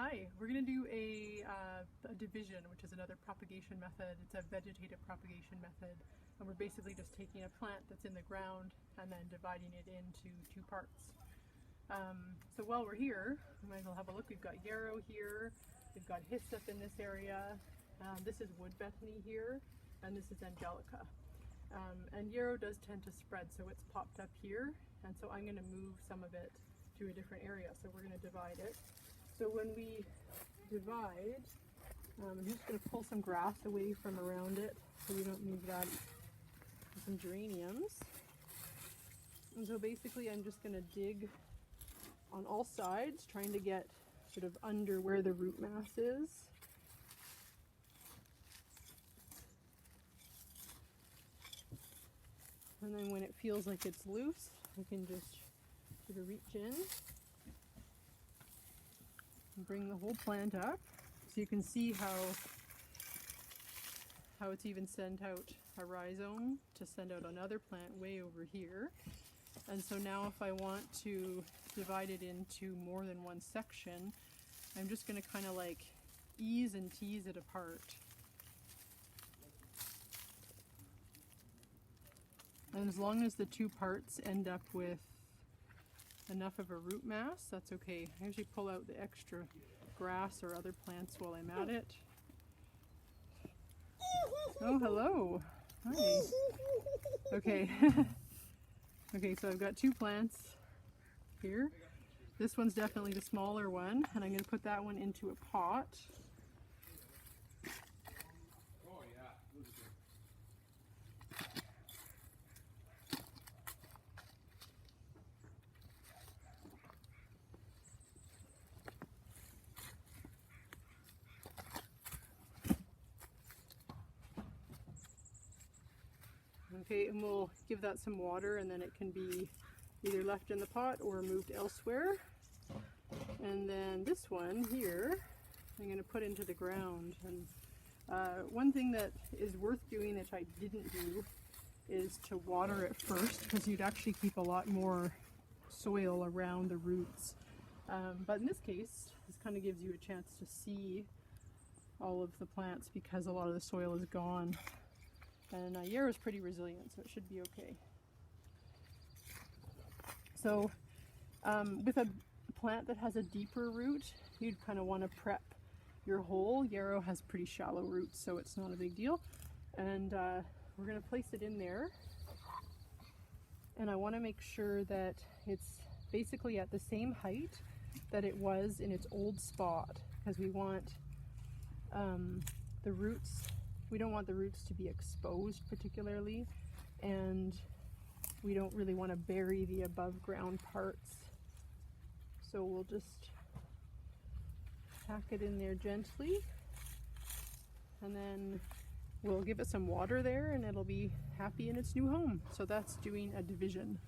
Hi, we're going to do a division, which is another propagation method. It's a vegetative propagation method, and we're basically just taking a plant that's in the ground and then dividing it into two parts. So while we're here, we might as well have a look. We've got yarrow here, we've got hyssop in this area, this is wood bethany here, and this is angelica. And yarrow does tend to spread, so it's popped up here, and so I'm going to move some of it to a different area. So we're going to divide it. So when we divide, I'm just going to pull some grass away from around it so we don't move that. Some geraniums. And so basically I'm just going to dig on all sides, trying to get sort of under where the root mass is. And then when it feels like it's loose, I can just sort of reach in and bring the whole plant up. So you can see how it's even sent out a rhizome to send out another plant way over here. And so now if I want to divide it into more than one section, I'm just going to kind of like ease and tease it apart. And as long as the two parts end up with enough of a root mass, that's okay. I usually pull out the extra grass or other plants while I'm at it. Oh, hello. Hi. Okay. Okay, so I've got two plants here. This one's definitely the smaller one, and I'm going to put that one into a pot. Okay, and we'll give that some water, and then it can be either left in the pot or moved elsewhere. And then this one here, I'm going to put into the ground. And one thing that is worth doing that I didn't do is to water it first, because you'd actually keep a lot more soil around the roots. But in this case, this kind of gives you a chance to see all of the plants because a lot of the soil is gone. And yarrow is pretty resilient, so it should be okay. So with a plant that has a deeper root, you'd kind of want to prep your hole. Yarrow has pretty shallow roots, so it's not a big deal. And we're going to place it in there. And I want to make sure that it's basically at the same height that it was in its old spot, because we want the roots. We don't want the roots to be exposed particularly, and we don't really want to bury the above ground parts. So we'll just pack it in there gently, and then we'll give it some water there, and it'll be happy in its new home. So that's doing a division.